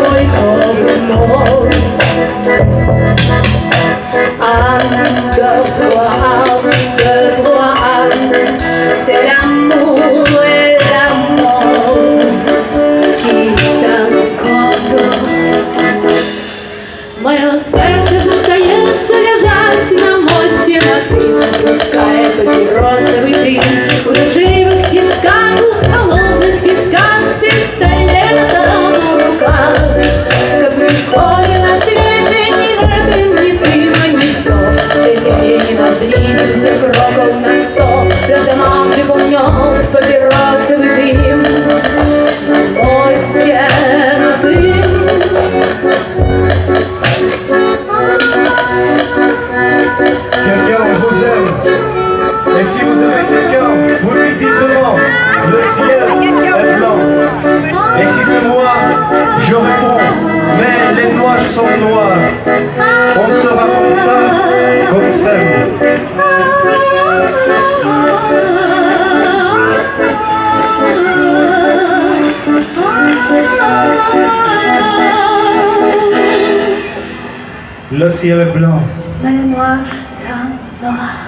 moj dobry most. Anne de toi, c'est l'amour et l'amour qui s'encontrent. Мое сердце застается лежать на мосте воды, пуская папиросовый дым в лживых тисках, в холодных песках с пистолетом в руках. Как прикольно на свете ни рядом, ни ты, но никто. Эти дни наблизился кроков на 100, разомав припомнёв папиросовый дым на мосте воды. Quelqu'un vous aime, et si vous avez quelqu'un, vous lui dites devant, le ciel est blanc. Et si c'est moi, je réponds, mais les nuages sont noirs. On sera comme ça, comme s'aime. Le ciel est blanc. Mais les nuages sont noirs.